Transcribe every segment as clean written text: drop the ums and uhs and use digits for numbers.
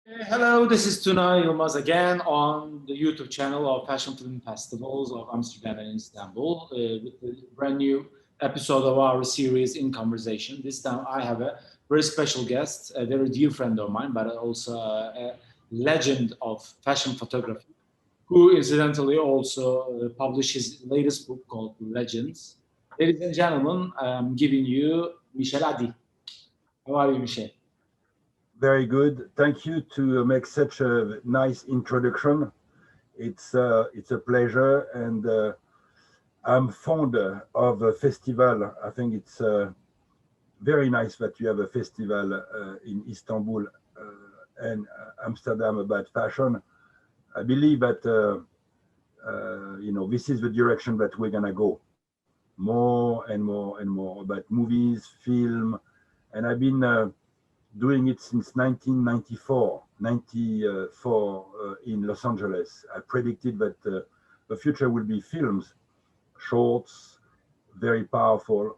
Hello, this is Tuna Yilmaz again on the YouTube channel of Fashion Film Festivals of Amsterdam and Istanbul with a brand new episode of our series In Conversation. This time I have a very special guest, a very dear friend of mine, but also a legend of fashion photography, who incidentally also published his latest book called Legends. Ladies and gentlemen, I'm giving you Michel Haddi. How are you, Michel? Very good. Thank you to make such a nice introduction. It's a pleasure, and I'm fond of a festival. I think it's very nice that you have a festival in Istanbul and Amsterdam about fashion. I believe that this is the direction that we're gonna go more and more and more about movies, film, and I've been doing it since 1994 in Los Angeles. I predicted that the future will be films, shorts, very powerful.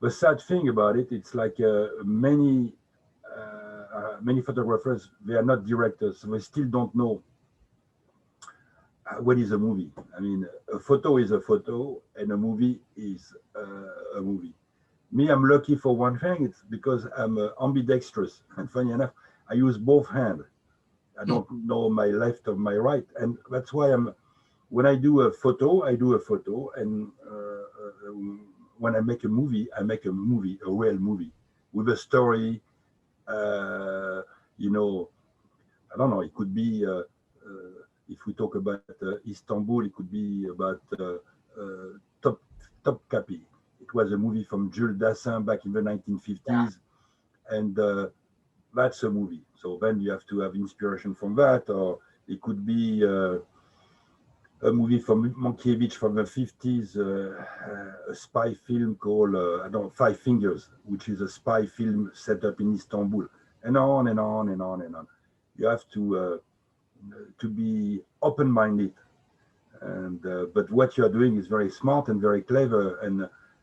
The sad thing about it, it's like many photographers, they are not directors, so they still don't know what is a movie. I mean, a photo is a photo, and a movie is a movie. Me, I'm lucky for one thing. It's because I'm ambidextrous, and funny enough, I use both hands. I don't know my left or my right, and that's why I'm. When I do a photo, I do a photo, and when I make a movie, I make a movie, a real movie with a story. Uh, you know, I don't know. It could be if we talk about Istanbul, it could be about Top Capi. It was a movie from Jules Dassin back in the Yeah. 1950s, and that's a movie. So then you have to have inspiration from that, or it could be a movie from Mankiewicz from the 50s, a spy film called I don't know, Five Fingers, which is a spy film set up in Istanbul, and on and on and on and on. You have to be open-minded, but what you're doing is very smart and very clever,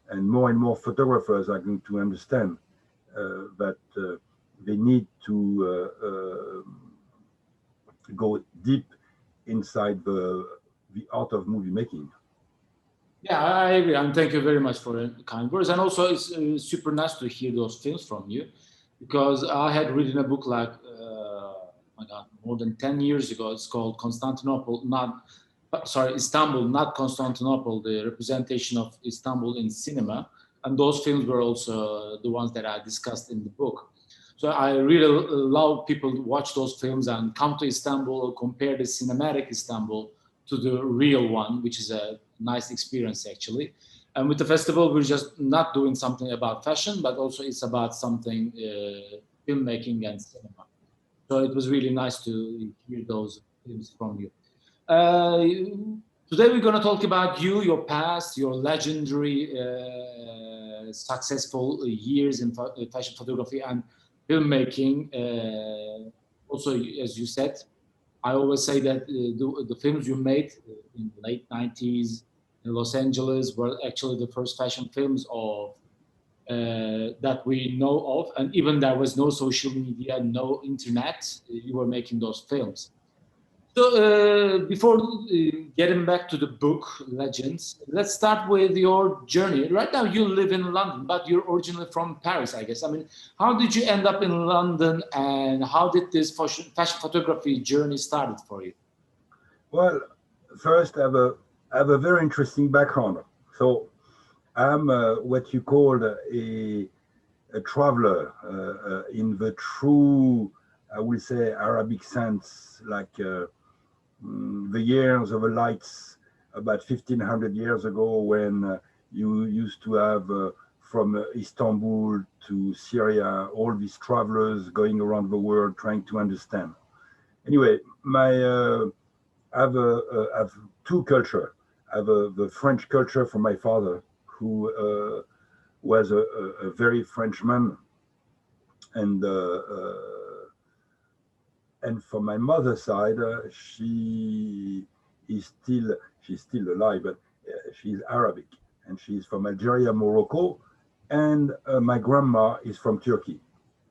and more photographers are going to understand that they need to go deep inside the art of movie making. Yeah, I agree, and thank you very much for the kind words. And also, it's super nice to hear those things from you, because I had written a book like, my God, more than 10 years ago. It's called Constantinople, not sorry, Istanbul, not Constantinople. The representation of Istanbul in cinema, and those films were also the ones that I discussed in the book. So I really love people to watch those films and come to Istanbul, compare the cinematic Istanbul to the real one, which is a nice experience actually. And with the festival, we're just not doing something about fashion, but also it's about something filmmaking and cinema. So it was really nice to hear those films from you. Uh, Today we're going to talk about you, your past, your legendary, successful years in fashion photography and filmmaking. Also, as you said, I always say that the films you made in the late 90s in Los Angeles were actually the first fashion films of that we know of. And even there was no social media, no internet, you were making those films. So before getting back to the book Legends, let's start with your journey. Right now, you live in London, but you're originally from Paris, I guess. I mean, how did you end up in London, and how did this fashion photography journey started for you? Well, first, I have a very interesting background. So I'm what you call a traveler in the true, I will say, Arabic sense, like the years of the lights about 1500 years ago when you used to have from Istanbul to Syria, all these travelers going around the world trying to understand. Anyway, I have two culture. I have the French culture from my father, who was a very Frenchman, and from my mother's side, is still she's still alive, but she's Arabic, and she's from Algeria, Morocco, and my grandma is from Turkey,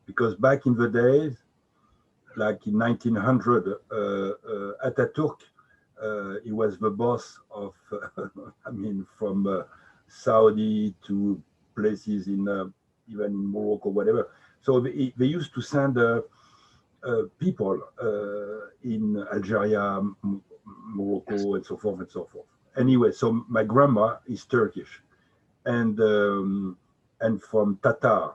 because back in the days, like in 1900, Ataturk, he was the boss of, I mean, from Saudi to places in even in Morocco, whatever. So they used to send people in Algeria, Morocco, and so forth and so forth. Anyway, so my grandma is Turkish, and from Tatar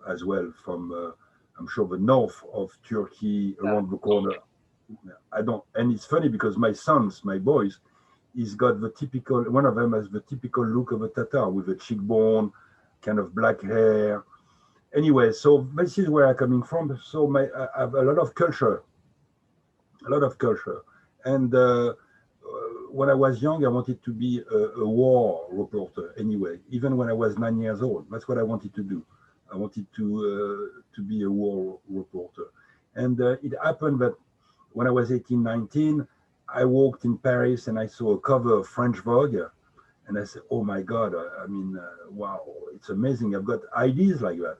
as well, from I'm sure the north of Turkey, around the corner. I don't, and it's funny because my sons, my boys, he's got the typical. One of them has the typical look of a Tatar with a cheekbone, kind of black hair. Anyway, so this is where I'm coming from. So I have a lot of culture, and when I was young, I wanted to be a war reporter. Anyway, even when I was 9 years old, that's what I wanted to do. I wanted to be a war reporter, and it happened that when I was 18, 19, I walked in Paris and I saw a cover of French Vogue, and I said, "Oh my God! I mean, wow, it's amazing. I've got ideas like that."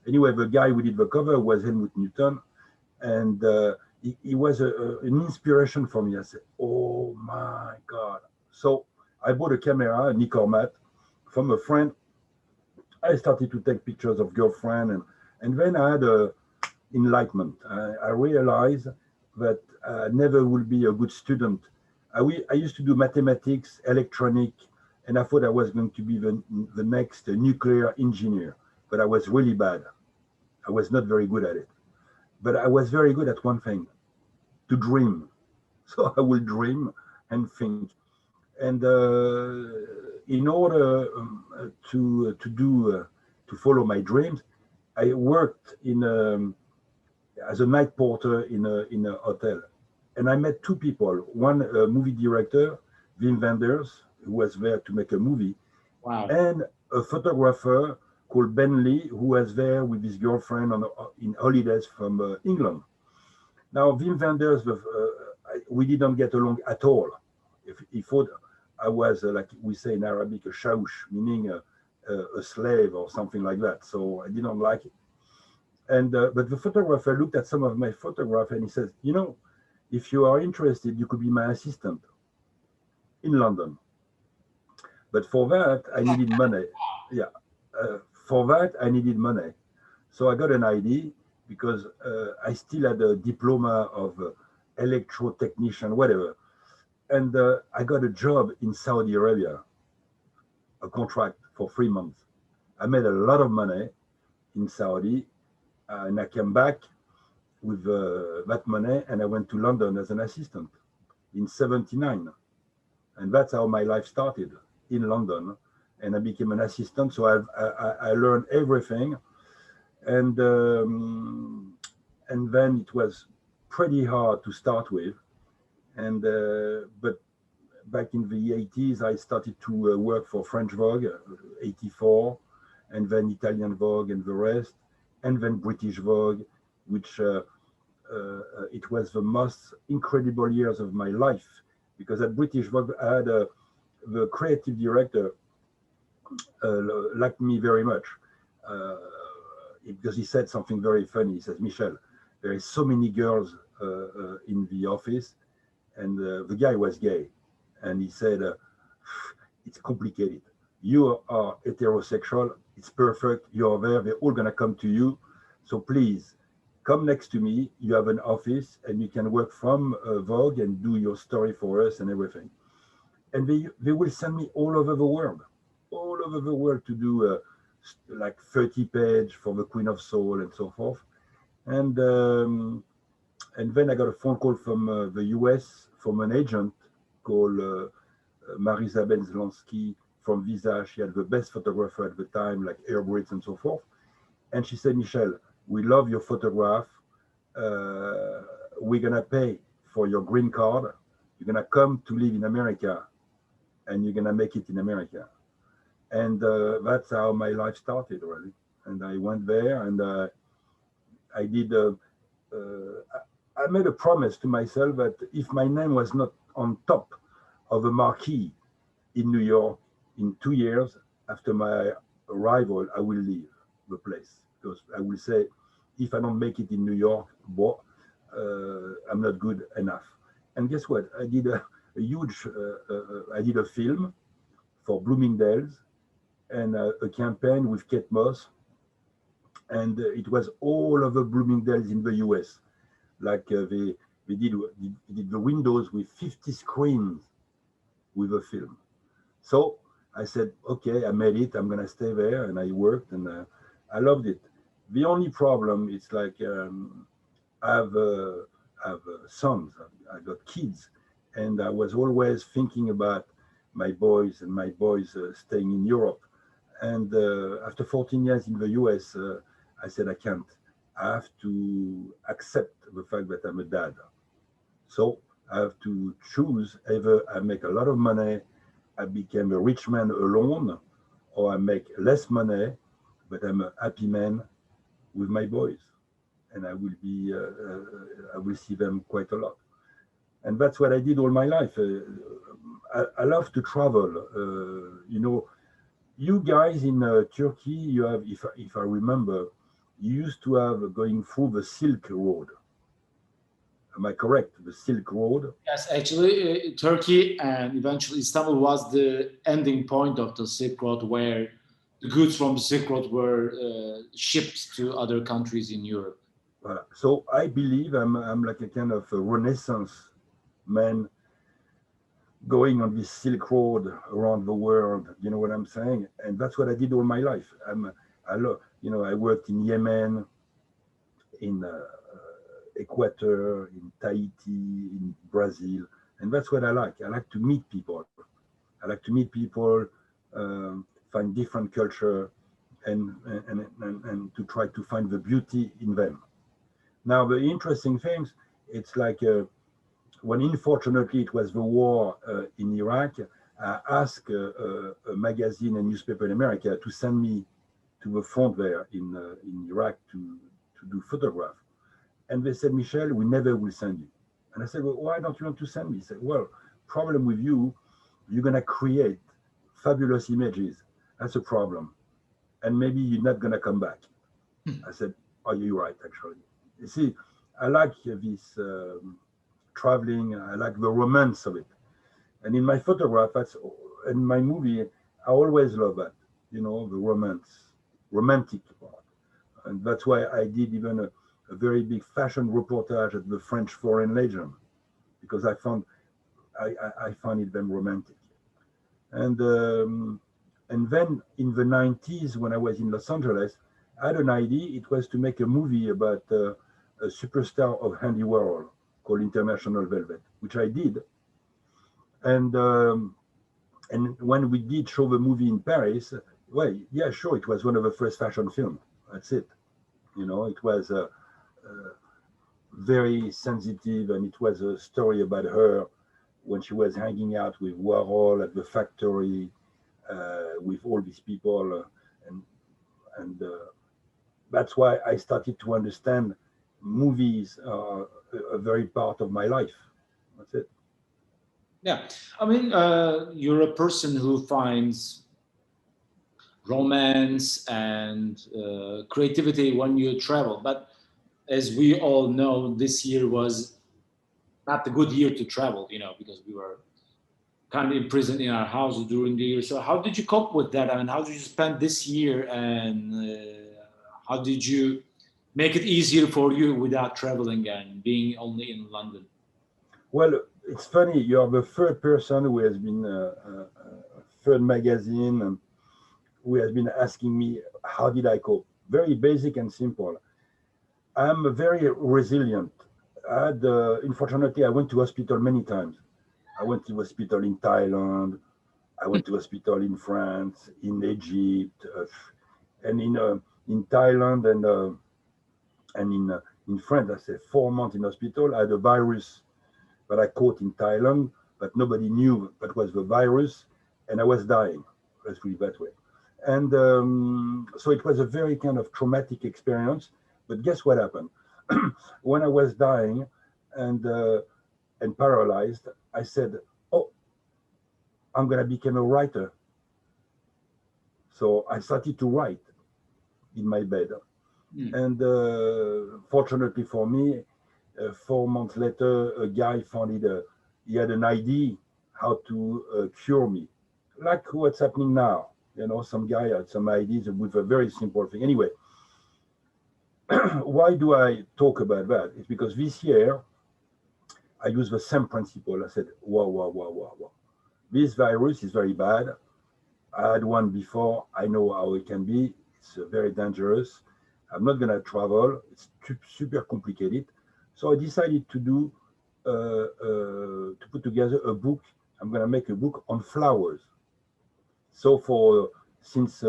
Anyway, the guy who did the cover was Helmut Newton, and he was an inspiration for me. I said, "Oh my God!" So I bought a camera, a Nicormat, from a friend. I started to take pictures of girlfriend, and then I had a enlightenment. I realized that I never will be a good student. I used to do mathematics, electronic, and I thought I was going to be the next nuclear engineer, but I was really bad. I was not very good at it. But I was very good at one thing, to dream. So I will dream and think. And in order to follow my dreams, I worked as a night porter in a hotel, and I met two people. One movie director, Wim Wenders, who was there to make a movie, Wow. and a photographer called Ben Lee, who was there with his girlfriend in holidays from England. Now, Wim Wenders, we didn't get along at all. He thought I was, like we say in Arabic, a shaush, meaning a slave or something like that. So I didn't like it. And but the photographer looked at some of my photographs and he says, if you are interested, you could be my assistant in London. But for that, I needed money. Yeah, for that, I needed money. So I got an ID because I still had a diploma of electro technician, whatever. And I got a job in Saudi Arabia, a contract for 3 months. I made a lot of money in Saudi, and I came back with that money, and I went to London as an assistant in '79, and that's how my life started in London. And I became an assistant, so I learned everything, and then it was pretty hard to start with, and but back in the '80s, I started to work for French Vogue, '84, and then Italian Vogue and the rest, and then British Vogue, which it was the most incredible years of my life, because at British Vogue, I had the creative director liked me very much, because he said something very funny. He says, "Michel, there is so many girls in the office," and the guy was gay, and he said, "It's complicated. You are heterosexual. It's perfect. You're there. They're all gonna come to you. So please come next to me. You have an office, and you can work from Vogue and do your story for us and everything." And they will send me all over the world to do like 30 page for the Queen of Soul and so forth. And then I got a phone call from the US from an agent called Marie-Isabelle Zlansky from Visa. She had the best photographer at the time, like Airbrits and so forth. And she said, "Michel, we love your photograph. We're gonna pay for your green card. You're gonna come to live in America, and you're gonna make it in America." And that's how my life started, really. And I went there, and I did. I made a promise to myself that if my name was not on top of a marquee in New York in 2 years after my arrival, I will leave the place, because I will say, if I don't make it in New York, I'm not good enough. And guess what? I did a huge, I did a film for Bloomingdale's and a campaign with Kate Moss, and it was all over Bloomingdale's in the US. Like they did the windows with 50 screens with a film. So I said, okay, I made it. I'm gonna stay there, and I worked, and I loved it. The only problem is like I have sons, I got kids, and I was always thinking about my boys and my boys staying in Europe. And after 14 years in the US, I said I can't. I have to accept the fact that I'm a dad. So I have to choose either I make a lot of money, I became a rich man alone, or I make less money, but I'm a happy man with my boys, and I will see them quite a lot. And that's what I did all my life. I love to travel. You guys in Turkey, you have, if I remember, you used to have going through the Silk Road. Am I correct? The Silk Road. Yes, actually, Turkey and eventually Istanbul was the ending point of the Silk Road, where the goods from the Silk Road were shipped to other countries in Europe. Voilà. So I believe I'm like a kind of a Renaissance man going on this Silk Road around the world. You know what I'm saying? And that's what I did all my life. I love, I worked in Yemen, in Equator, in Tahiti, in Brazil, and that's what I like. I like to meet people. I like to meet people, find different culture, and to try to find the beauty in them. Now, the interesting things, it's like when unfortunately it was the war in Iraq, I asked a magazine and newspaper in America to send me to the front there in Iraq to do photograph. And they said, Michel, we never will send you. And I said, well, why don't you want to send me? He said, well, problem with you, you're going to create fabulous images. That's a problem. And maybe you're not going to come back. I said, oh, you're right, actually. You see, I like this traveling. I like the romance of it. And in my photograph, in my movie, I always love that, the romantic part. And that's why I did even a very big fashion reportage at the French Foreign Legion, because I found it them romantic. And then in the 90s, when I was in Los Angeles, I had an idea. It was to make a movie about a superstar of Andy Warhol called International Velvet, which I did. And when we did show the movie in Paris, well, yeah, sure, it was one of the first fashion films. That's it. It was very sensitive, and it was a story about her when she was hanging out with Warhol at the factory with all these people, and that's why I started to understand movies are a very part of my life. That's it. Yeah, I mean, you're a person who finds romance and creativity when you travel. But as we all know, this year was not a good year to travel, because we were kind of imprisoned in our houses during the year. So how did you cope with that? I mean, how did you spend this year, and how did you make it easier for you without traveling and being only in London? Well, it's funny. You're the third person who has been third magazine and who has been asking me how did I cope. Very basic and simple. I'm very resilient. Unfortunately, I went to hospital many times. I went to hospital in Thailand. I went to hospital in France, in Egypt, and in Thailand and in France. I said 4 months in hospital. I had a virus that I caught in Thailand, but nobody knew that was the virus, and I was dying. Let's put it that way. And so it was a very kind of traumatic experience. But guess what happened? When I was dying and paralyzed, I said, "Oh, I'm gonna become a writer." So I started to write in my bed, and fortunately for me, 4 months later, a guy found it. He had an idea how to cure me, like what's happening now. You know, some guy had some ideas with a very simple thing. Anyway, why do I talk about that? It's because this year I use the same principle. I said, wow, wow, wow, wow, wow. This virus is very bad. I had one before. I know how it can be. It's very dangerous. I'm not going to travel. It's super complicated. So I decided to do to put together a book. I'm going to make a book on flowers. So for since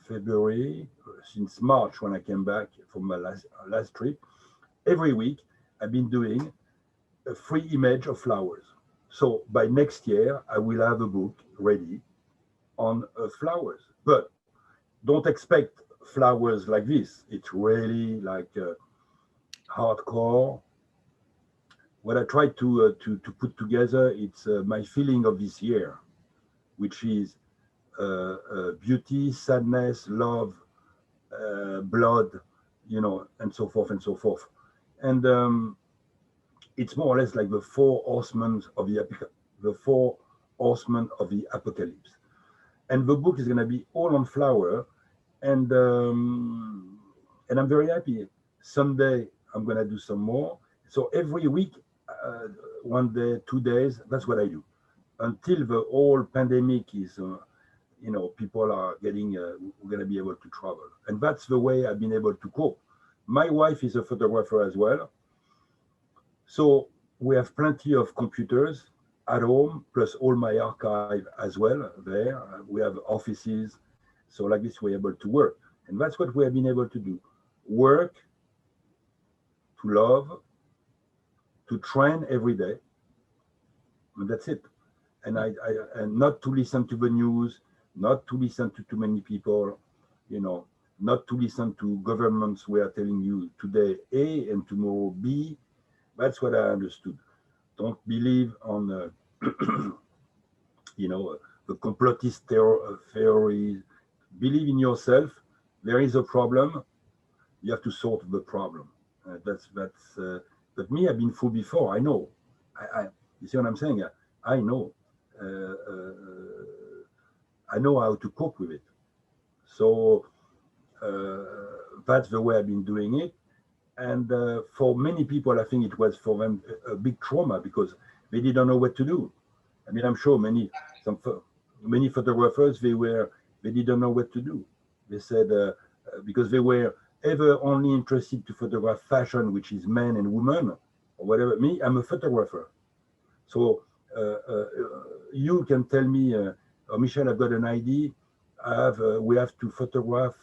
February, since March when I came back from my last trip, every week I've been doing a free image of flowers. So by next year I will have a book ready on flowers. But don't expect flowers like this. It's really like hardcore. What I try to put together, it's my feeling of this year, which is beauty, sadness, love, blood, you know, and so forth and so forth. And it's more or less like the four horsemen of the apocalypse. And the book is going to be all on flower, and I'm very happy. Someday I'm going to do some more. So every week, 1 day, 2 days, that's what I do until the whole pandemic is. You know, people are getting, we're going to be able to travel. And that's the way I've been able to cope. My wife is a photographer as well. So we have plenty of computers at home, plus all my archive as well there. We have offices. So like this, we're able to work. And that's what we have been able to do. Work, to love, to train every day. And that's it. And and not to listen to the news, not to listen to too many people, you know, not to listen to governments who are telling you today A and tomorrow B. That's what I understood. Don't believe on, you know, the complotist theories. Believe in yourself. There is a problem. You have to solve the problem. But me, I've been fooled before. I know. You see what I'm saying? I know. I know how to cope with it. So that's the way I've been doing it. And for many people, I think it was for them a big trauma because they didn't know what to do. I mean, I'm sure many photographers they didn't know what to do. They said because they were ever only interested to photograph fashion, which is men and women or whatever. Me, I'm a photographer. So you can tell me, oh, Michel, I've got an idea. We have to photograph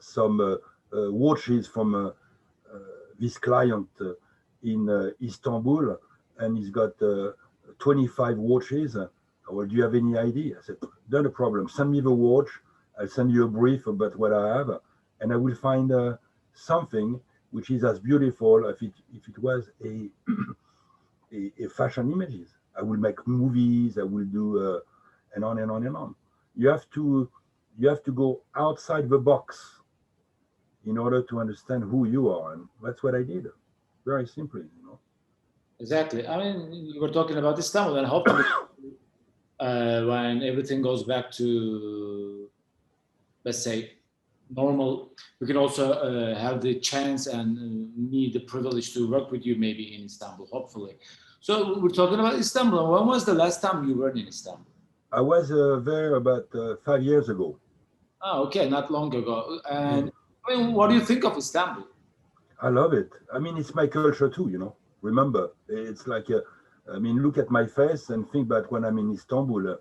some watches from this client in Istanbul, and he's got 25 watches. Well, do you have any idea? I said, not a problem. Send me the watch. I'll send you a brief about what I have, and I will find something which is as beautiful if it was a fashion images. I will make movies. I will do and on and on and on. You have to go outside the box in order to understand who you are, and that's what I did. Very simply, you know. Exactly. I mean, you were talking about Istanbul, and hopefully, when everything goes back to, let's say, normal, we can also have the chance and me the privilege to work with you maybe in Istanbul, hopefully. So we're talking about Istanbul. When was the last time you were in Istanbul? I was there about 5 years ago. Oh, okay, not long ago. Yeah. And I mean, what do you think of Istanbul? I love it. I mean, it's my culture too, you know. Remember, it's like, I mean, look at my face and think that when I'm in Istanbul,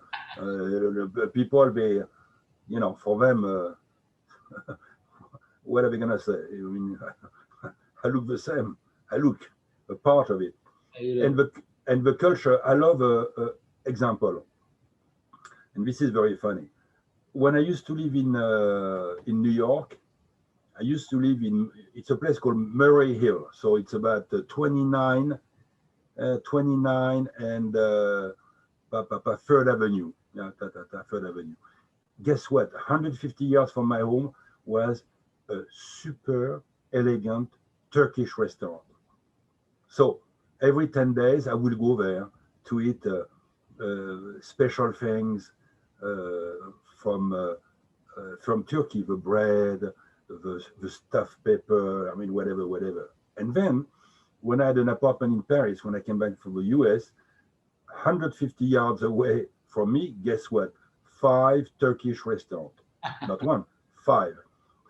people, they, you know, for them, what are they gonna say? I mean, I look the same. I look a part of it, You and the culture. I love example, and this is very funny. When I used to live in New York, I used to live in. It's a place called Murray Hill, so it's about 29 and Third Avenue. Yeah, Third Avenue. Guess what? 150 yards from my home was a super elegant Turkish restaurant. So every 10 days, I will go there to eat special things from Turkey, the bread, the stuffed pepper, I mean, whatever. And then when I had an apartment in Paris, when I came back from the US, 150 yards away from me, guess what? 5 Turkish restaurants. Not one, 5.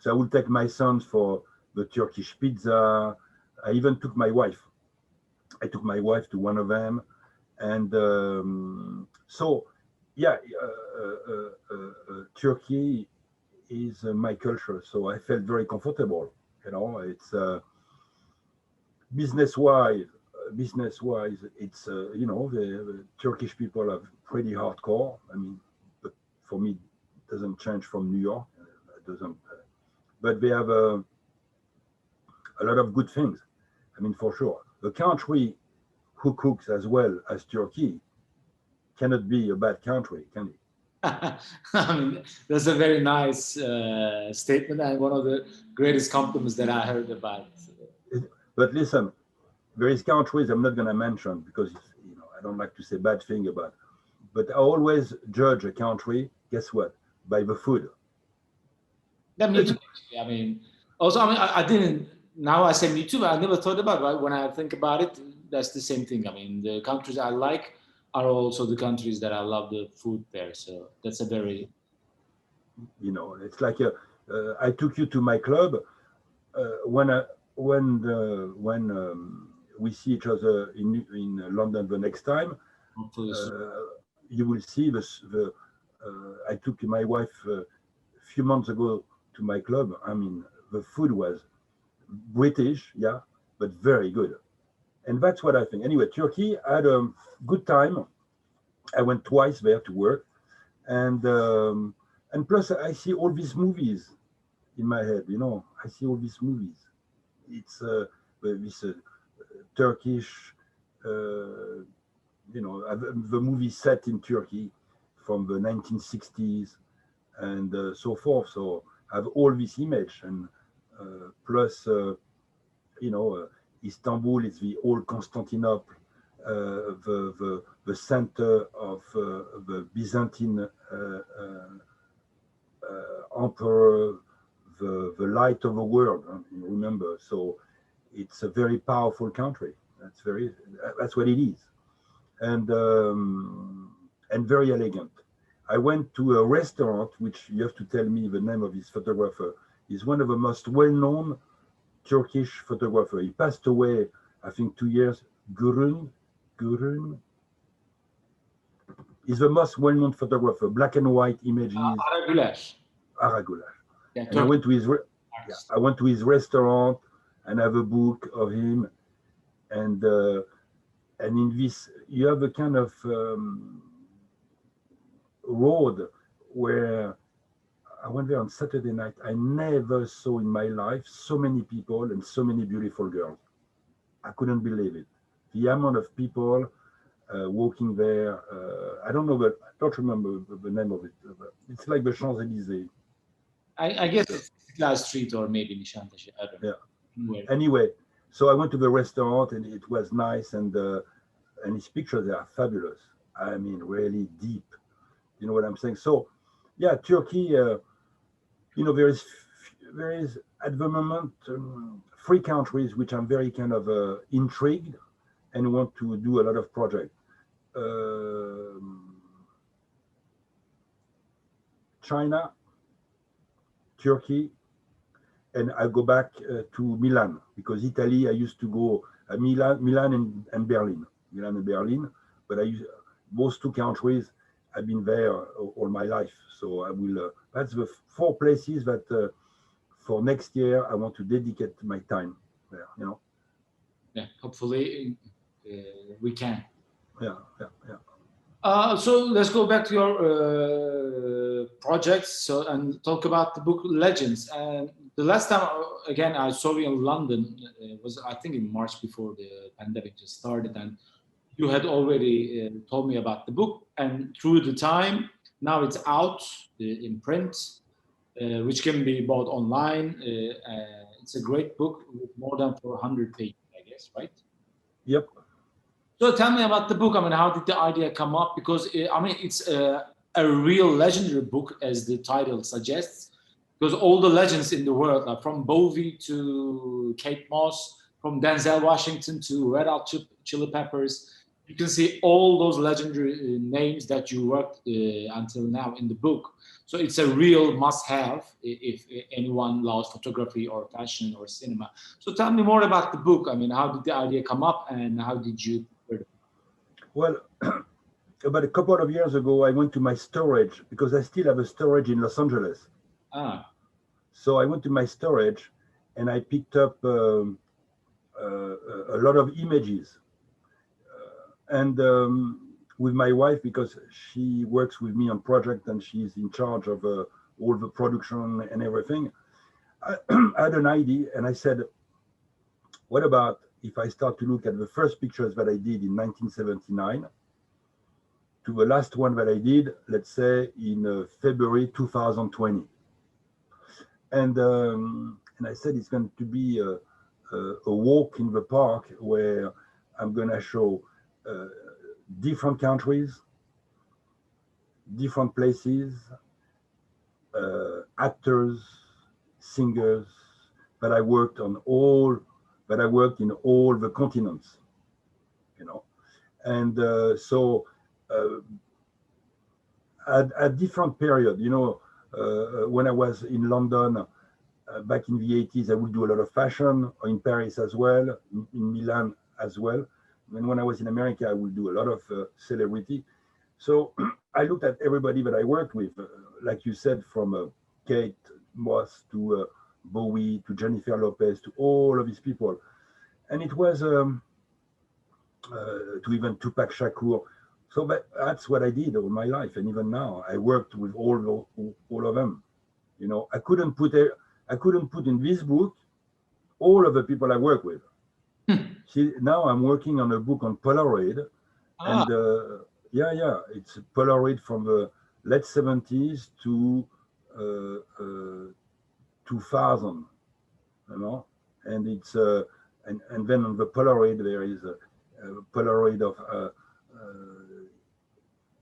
So I will take my sons for the Turkish pizza. I even took my wife. I took my wife to one of them. And so, yeah, Turkey is my culture. So I felt very comfortable. You know, it's business-wise, it's you know, the Turkish people are pretty hardcore. I mean, but for me, it doesn't change from New York. It doesn't. But they have a lot of good things. I mean, for sure, a country who cooks as well as Turkey cannot be a bad country, can it? I mean, that's a very nice statement and one of the greatest compliments that I heard about. But listen, there is countries I'm not going to mention because you know I don't like to say bad thing about. But I always judge a country. Guess what? By the food. That me too. Actually. I mean, also, I mean, I didn't. Now I say me too, but I never thought about it. Right? When I think about it, that's the same thing. I mean, the countries I like are also the countries that I love the food there. So that's a very. You know, it's like I took you to my club when we see each other in London the next time. You will see the I took my wife a few months ago to my club. I mean, the food was British, yeah, but very good. And that's what I think. Anyway, Turkey, I had a good time. I went twice there to work. And plus, I see all these movies in my head, you know. I see all these movies. It's this Turkish, you know, the movie set in Turkey from the 1960s and so forth. So I have all this image, and plus, you know, Istanbul is the old Constantinople, the center of the Byzantine emperor, the light of the world. Remember, so it's a very powerful country. That's what it is, and very elegant. I went to a restaurant, which you have to tell me the name of his photographer. He's one of the most well-known Turkish photographer. He passed away, I think, 2 years. Gurun is the most well-known photographer. Black and white images. Araguler. Yeah, and I went to his restaurant and I have a book of him. And in this, you have a kind of road where I went there on Saturday night. I never saw in my life so many people and so many beautiful girls. I couldn't believe it. The amount of people walking there. I don't know, but I don't remember the name of it. It's like the Champs-Élysées. I guess it's Glass Street or maybe Nishantashi. I don't know. Yeah. Anyway, so I went to the restaurant and it was nice, and his pictures, they are fabulous. I mean, really deep. You know what I'm saying? So, yeah, Turkey. You know, there is at the moment 3 countries which I'm very kind of intrigued and want to do a lot of projects. China, Turkey, and I go back to Milan, because Italy, I used to go Milan and Berlin, but those 2 countries, I've been there all my life. So I will, that's the 4 places that for next year, I want to dedicate my time there, you know? Yeah, hopefully we can. Yeah. So let's go back to your projects and talk about the book Legends. And the last time, again, I saw you in London was, I think, in March before the pandemic just started. And you had already told me about the book. And through the time, now it's out in print, which can be bought online. It's a great book with more than 400 pages, I guess, right? Yep. So tell me about the book. I mean, how did the idea come up? Because I mean, it's a real legendary book, as the title suggests. Because all the legends in the world, like from Bowie to Kate Moss, from Denzel Washington to Red Hot Chili Peppers, you can see all those legendary names that you worked until now in the book. So it's a real must-have if anyone loves photography or fashion or cinema. So tell me more about the book. I mean, how did the idea come up, and how did you prepare it? Well, about a couple of years ago, I went to my storage because I still have a storage in Los Angeles. Ah, So I went to my storage and I picked up a lot of images. And with my wife, because she works with me on project and she's in charge of all the production and everything, I had an idea and I said, what about if I start to look at the first pictures that I did in 1979 to the last one that I did, let's say in February 2020. And I said it's going to be a walk in the park where I'm going to show different countries, different places, actors, singers, but I worked in all the continents, you know. And so at different period, you know, when I was in London back in the 80s, I would do a lot of fashion, or in Paris as well, in Milan as well. And when I was in America, I would do a lot of celebrity. So I looked at everybody that I worked with, like you said, from Kate Moss to Bowie to Jennifer Lopez to all of these people. And it was to even Tupac Shakur. So that's what I did all my life. And even now, I worked with all of them. You know, I couldn't put in this book all of the people I work with. See, now I'm working on a book on Polaroid, ah, and it's Polaroid from the late 70s to 2000, you know, and it's and then on the Polaroid there is a Polaroid of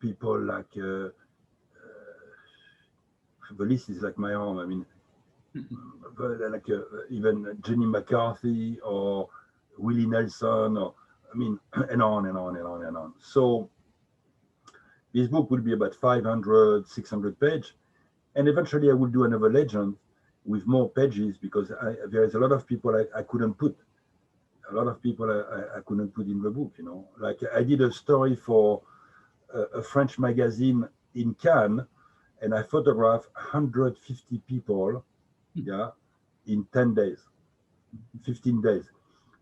people like the list is like my arm. I mean, like even Jenny McCarthy or Willie Nelson, or I mean, and on and on and on and on. So this book will be about 500, 600 pages, and eventually I will do another legend with more pages because there is a lot of people I couldn't put. A lot of people I couldn't put in the book, you know. Like I did a story for a French magazine in Cannes, and I photographed 150 people, yeah, in 10 days, 15 days.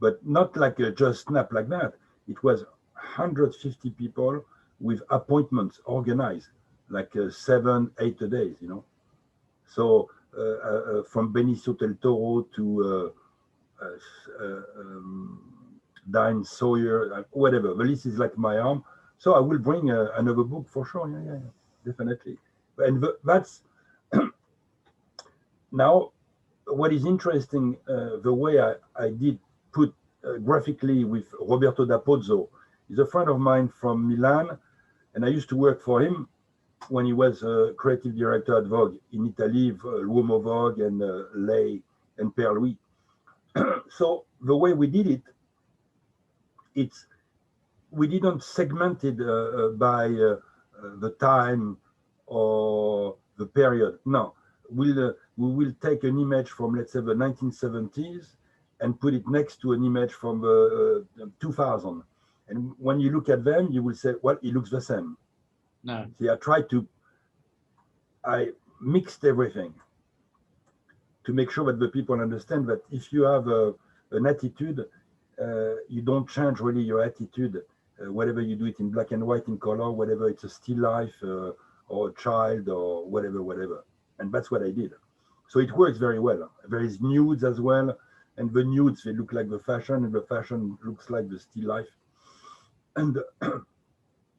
But not like just snap like that. It was 150 people with appointments organized, like 7, 8 days, you know. So from Benicio del Toro to Diane Sawyer, whatever. The list is like my arm. So I will bring another book for sure. Yeah, definitely. And that's now what is interesting. The way I did put graphically with Roberto da Pozzo. He's a friend of mine from Milan, and I used to work for him when he was a creative director at Vogue in Italy, L'Uomo Vogue and Lei and Père Louis. So the way we did it, we didn't segment it by the time or the period. No, we will take an image from, let's say, the 1970s and put it next to an image from 2000. And when you look at them, you will say, well, it looks the same. no. See, I mixed everything to make sure that the people understand that if you have an attitude, you don't change really your attitude, whatever you do it in black and white, in color, whatever it's a still life or a child or whatever. And that's what I did. So it works very well. There is nudes as well. And the nudes, they look like the fashion, and the fashion looks like the still life. And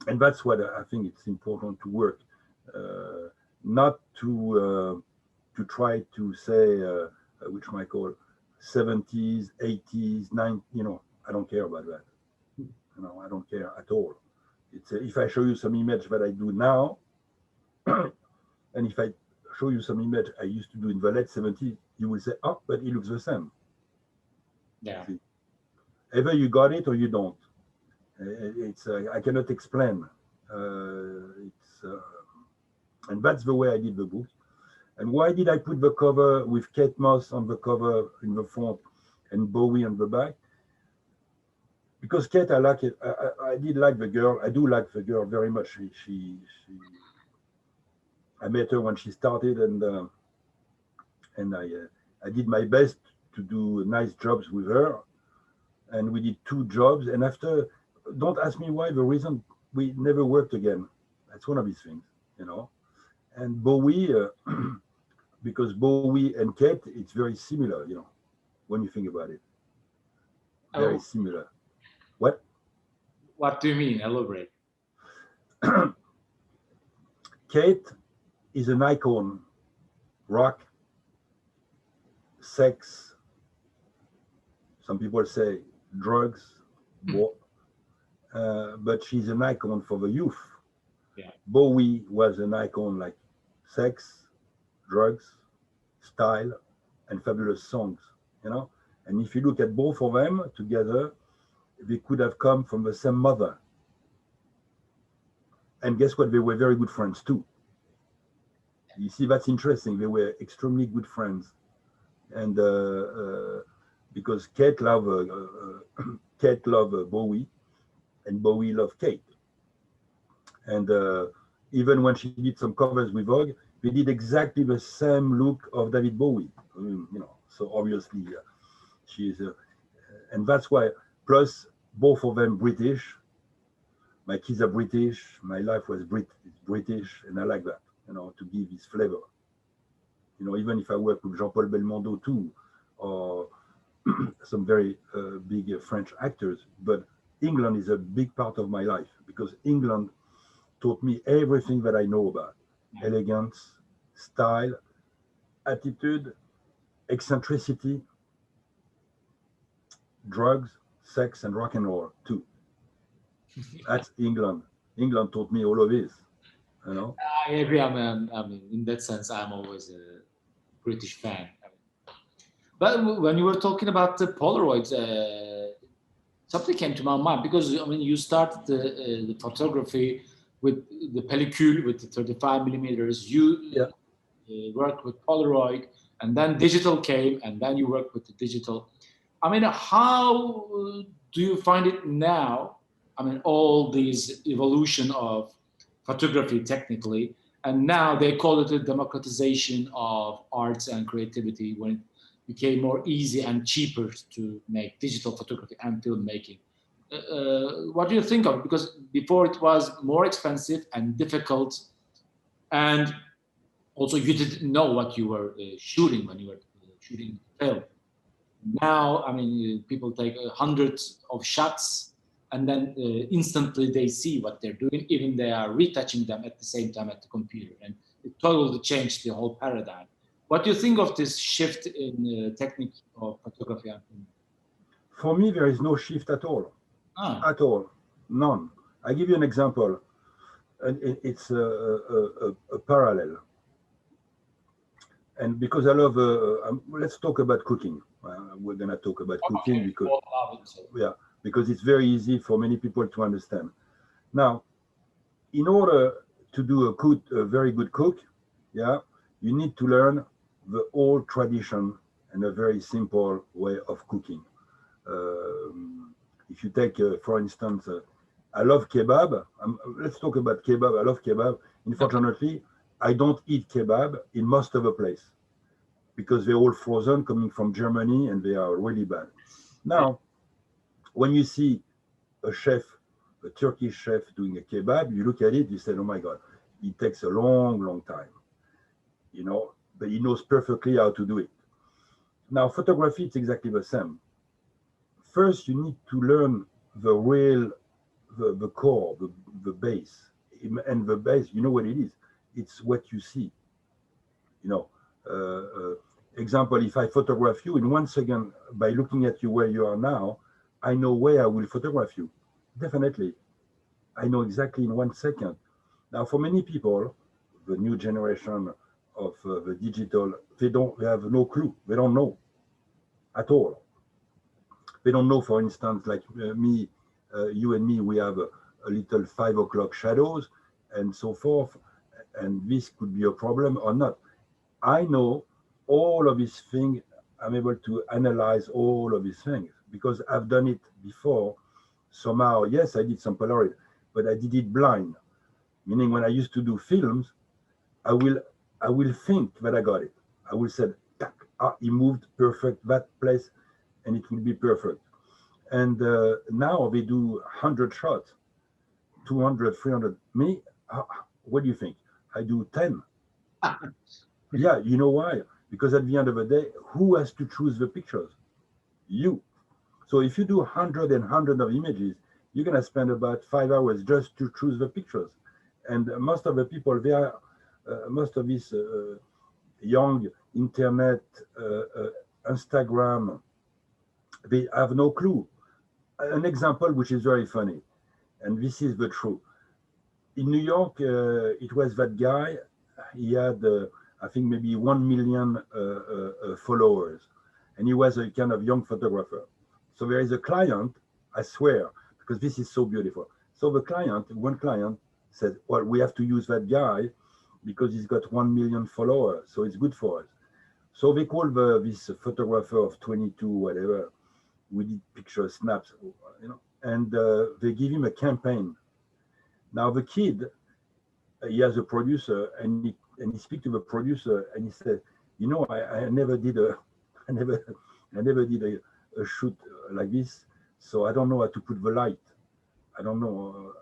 and that's what I think it's important to work, not to try to say, which Michael 70s, 80s, 90s, I don't care about that. I don't care at all. It's if I show you some image that I do now, and if I show you some image I used to do in the late 70s, you will say, oh, but it looks the same. Yeah. See? Either you got it or you don't. It's I cannot explain. And that's the way I did the book. And why did I put the cover with Kate Moss on the cover in the front and Bowie on the back? Because Kate, I like it. I did like the girl. I do like the girl very much. I met her when she started, and I did my best to do nice jobs with her. And we did 2 jobs. And after, don't ask me why. The reason we never worked again. That's one of these things, And Bowie, because Bowie and Kate, it's very similar, when you think about it. Very similar. What? What do you mean? Elaborate. Kate is an icon. Rock, sex, some people say drugs, but she's an icon for the youth. Yeah. Bowie was an icon like sex, drugs, style, and fabulous songs, And if you look at both of them together, they could have come from the same mother. And guess what? They were very good friends too. You see, that's interesting. They were extremely good friends. And because Kate loved Bowie, and Bowie loved Kate. And even when she did some covers with Vogue, they did exactly the same look of David Bowie. So obviously she is, and that's why. Plus, both of them British. My kids are British. My life was British, and I like that. To give this flavor. Even if I work with Jean-Paul Belmondo too, or some very big French actors, but England is a big part of my life because England taught me everything that I know about: elegance, style, attitude, eccentricity, drugs, sex, and rock and roll too. That's England. England taught me all of this. I agree. I mean, in that sense, I'm always a British fan. But when you were talking about the Polaroids, something came to my mind because you started the photography with the pellicule with the 35 millimeters. You worked with Polaroid, and then digital came, and then you worked with the digital. How do you find it now? All these evolution of photography technically, and now they call it a democratization of arts and creativity when it became more easy and cheaper to make digital photography and filmmaking. What do you think of it? Because before it was more expensive and difficult, and also you didn't know what you were shooting when you were shooting film. Now, people take hundreds of shots and then instantly they see what they're doing, even they are retouching them at the same time at the computer. And it totally changed the whole paradigm. What do you think of this shift in technique of photography? For me, there is no shift at all. At all. None. I give you an example. And it's a parallel. And because I love, let's talk about cooking. We're going to talk about cooking because it's very easy for many people to understand. Now, in order to do a very good cook, you need to learn the old tradition and a very simple way of cooking. If you take, for instance, I love kebab. Let's talk about kebab. I love kebab. Unfortunately, I don't eat kebab in most of the place because they're all frozen coming from Germany and they are really bad. Now, when you see a chef, a Turkish chef doing a kebab, you look at it, you say, oh my God, it takes a long, long time, but he knows perfectly how to do it. Now, photography, it's exactly the same. First, you need to learn the core, the base. And the base, you know what it is? It's what you see. Example, if I photograph you in 1 second by looking at you where you are now, I know where I will photograph you. Definitely. I know exactly in 1 second. Now, for many people, the new generation of the digital, they have no clue. They don't know at all. They don't know, for instance, like me, you and me, we have a little 5 o'clock shadows and so forth. And this could be a problem or not. I know all of these things. I'm able to analyze all of these things because I've done it before. Somehow, yes, I did some Polaroid, but I did it blind. Meaning, when I used to do films, I will I will think that I got it. I will say, he moved perfect that place, and it will be perfect. And now they do 100 shots, 200, 300. Me, what do you think? I do 10. Yeah, you know why? Because at the end of the day, who has to choose the pictures? You. So if you do 100 and 100 of images, you're going to spend about 5 hours just to choose the pictures. And most of the people, most of these young internet, Instagram, they have no clue. An example which is very funny, and this is the truth. In New York, it was that guy. He had, I think, maybe 1 million followers, and he was a kind of young photographer. So there is a client, I swear, because this is so beautiful. So one client said, "Well, we have to use that guy because he's got 1 million followers, so it's good for us." So they called this photographer of 22, whatever. We did picture snaps, and they give him a campaign. Now the kid, he has a producer, and he speak to the producer, and he said, I never did I never I never did a shoot like this, so I don't know how to put the light. I don't know.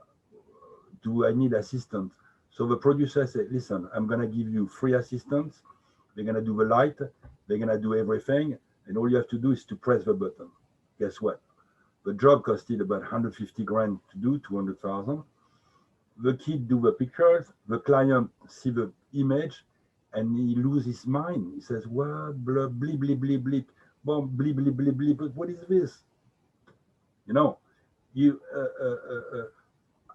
Do I need assistance? So the producer said, "Listen, I'm gonna give you free assistance. They're gonna do the light. They're gonna do everything, and all you have to do is to press the button." Guess what? The job costed about 150 grand to do, 200,000. The kid do the pictures, the client see the image, and he lose his mind. He says, "What? Blah, bleep, bleep, bleep, bleep, boom, bleep, bleep, bleep, bleep. What is this?" You know, you.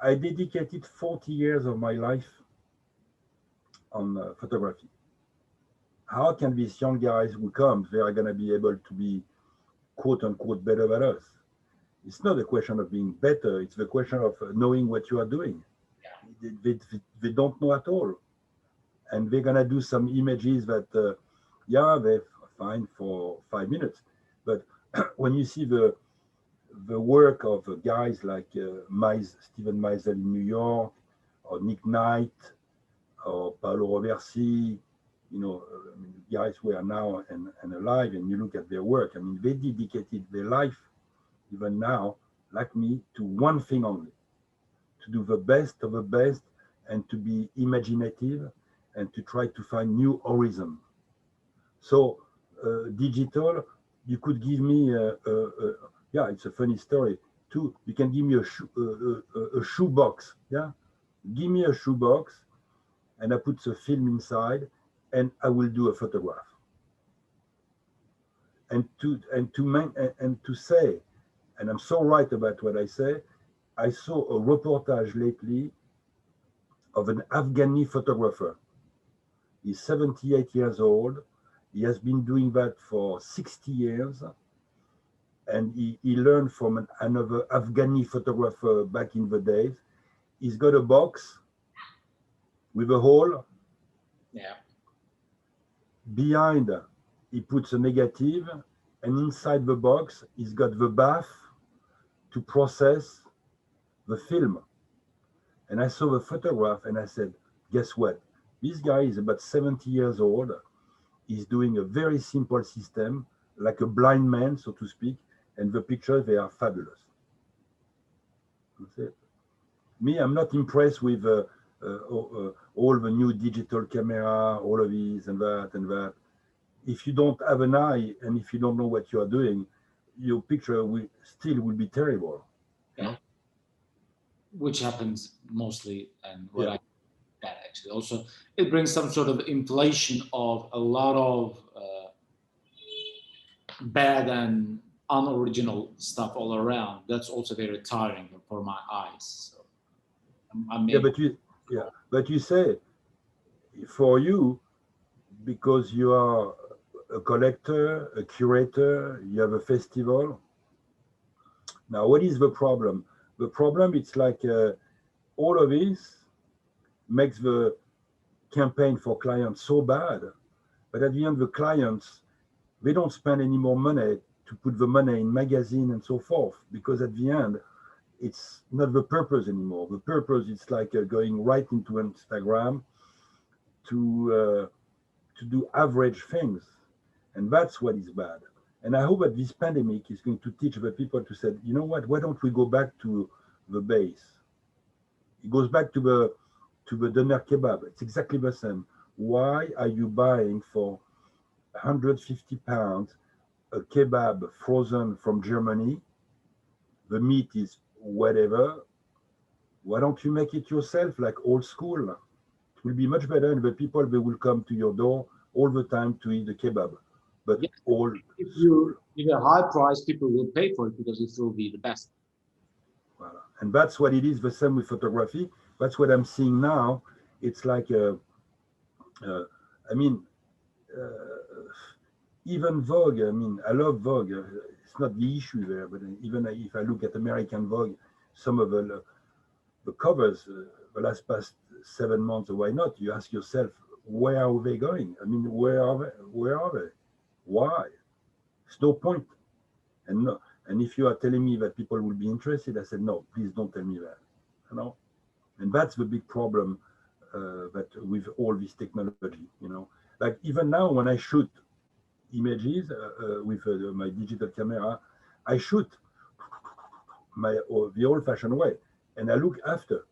I dedicated 40 years of my life on photography. How can these young guys who come, they are going to be able to be quote unquote better than us? It's not a question of being better. It's the question of knowing what you are doing. They don't know at all. And they're going to do some images that, they're fine for 5 minutes. But when you see the work of guys like Stephen Meisel in New York, or Nick Knight, or Paolo Roversi, guys who are now and alive, and you look at their work, they dedicated their life, even now, like me, to one thing only, to do the best of the best, and to be imaginative, and to try to find new horizon. So digital, you could give me it's a funny story too. You can give me a shoe box. Yeah, give me a shoe box, and I put the film inside, and I will do a photograph. And to say, and I'm so right about what I say. I saw a reportage lately of an Afghani photographer. He's 78 years old. He has been doing that for 60 years. And he learned from another Afghani photographer back in the days. He's got a box with a hole. Yeah. Behind, he puts a negative, and inside the box, he's got the bath to process the film. And I saw the photograph, and I said, guess what? This guy is about 70 years old. He's doing a very simple system, like a blind man, so to speak, and the pictures, they are fabulous. That's it. Me, I'm not impressed with all the new digital camera, all of these and that and that. If you don't have an eye, and if you don't know what you are doing, your picture will be terrible. Yeah. Which happens mostly, and what I that actually also it brings some sort of inflation of a lot of bad and unoriginal stuff all around, that's also very tiring for my eyes. So I Yeah, may. but you say for you, because you are a collector, a curator, you have a festival. Now, what is the problem? The problem, it's like all of this makes the campaign for clients so bad, but at the end, the clients, they don't spend any more money to put the money in magazine and so forth, because at the end, it's not the purpose anymore. The purpose is like going right into Instagram to do average things, and that's what is bad. And I hope that this pandemic is going to teach the people to say, you know what? Why don't we go back to the base? It goes back to the doner kebab. It's exactly the same. Why are you buying for 150 pounds a kebab frozen from Germany? The meat is whatever. Why don't you make it yourself, like old school? It will be much better, and the people they will come to your door all the time to eat the kebab. But Yeah, old if school. you give a high price, people will pay for it because it will be the best. Voilà. And that's what it is. The same with photography. That's what I'm seeing now. It's like, uh, I mean, uh, even Vogue. I mean, I love Vogue. It's not the issue there, but even if I look at American Vogue, some of the covers, the last past 7 months, why not? You ask yourself, where are they going? I mean, where are they? Where are they? Why? There's no point. And no, and if you are telling me that people will be interested, I said, no, please don't tell me that. You know, and that's the big problem that with all this technology. You know, like even now when I shoot images with my digital camera, I shoot the old-fashioned way, and I look after,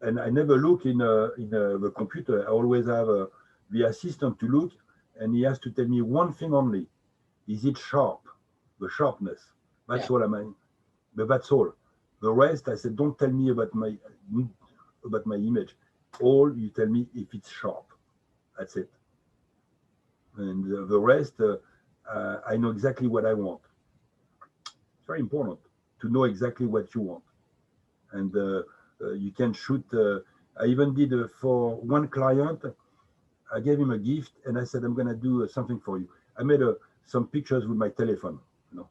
and I never look in the computer. I always have the assistant to look, and he has to tell me one thing only: is it sharp? The sharpness. Yeah. That's all I mean. But that's all. The rest, I said, don't tell me about my image. All you tell me if it's sharp. That's it. And the rest, I know exactly what I want. It's very important to know exactly what you want. And you can shoot. I even did for one client. I gave him a gift, and I said, I'm gonna do something for you. I made some pictures with my telephone, you know,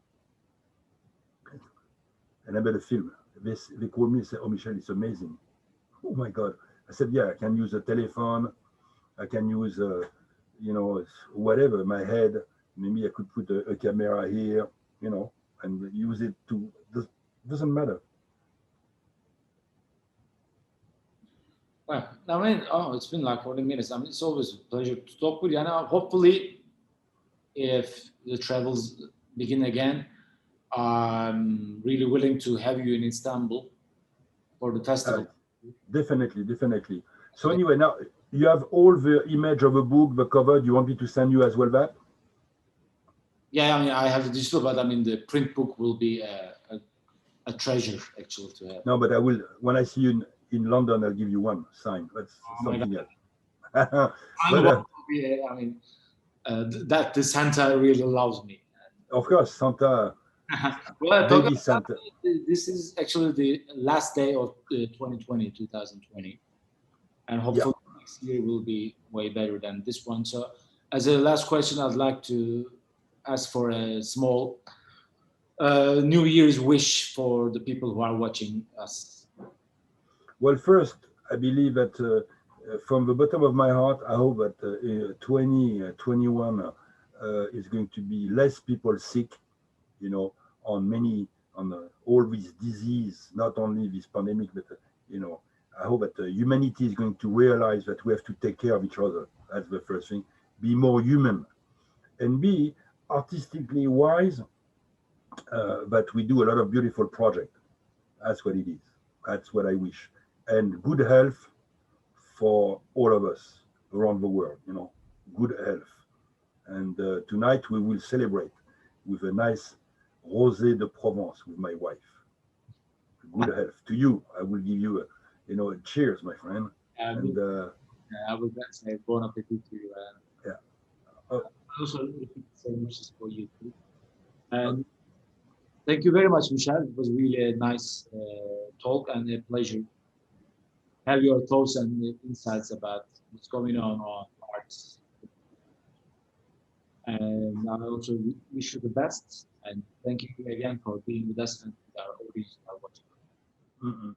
and I made a film. They called me and said, "Oh, Michel, it's amazing." Oh my God! I said, "Yeah, I can use a telephone. I can use, whatever. My head. Maybe I could put a camera here, and use it to. Doesn't matter." Well, I mean, it's been like 40 minutes. I mean, it's always a pleasure to talk with you. And hopefully, if the travels begin again, I'm really willing to have you in Istanbul for the Uh, festival. Definitely, definitely. So anyway, now you have all the image of a book, the cover. Do you want me to send you as well that? Yeah, I mean, I have the digital, but I mean, the print book will be a treasure actually to have. No, but I will. When I see you in London, I'll give you one signed. That's Oh my God, something else. and But what will be, I mean, that the Santa really loves me. of course, Santa, Well, talking baby about Santa. Santa, this is actually the last day of 2020, and Yeah. hopefully next year will be way better than this one. So, as a last question, I'd like to ask for a small New Year's wish for the people who are watching us. Well, first, I believe that from the bottom of my heart, I hope that 2021 is going to be less people sick, you know, on many, on all these disease, not only this pandemic, but, I hope that humanity is going to realize that we have to take care of each other. That's the first thing. Be more human and be artistically wise, but we do a lot of beautiful projects. That's what it is. That's what I wish. And good health for all of us around the world, good health. And tonight we will celebrate with a nice rosé de Provence with my wife. Good health to you. I will give you a cheers, my friend. Um, And I would say bon appetit to you. yeah, uh, Also, the same wishes for you too. And thank you very much, Michel. It was really a nice talk and a pleasure. Have your thoughts and insights about what's going on arts. And I also wish you the best. And thank you again for being with us and with our audience. Mhm.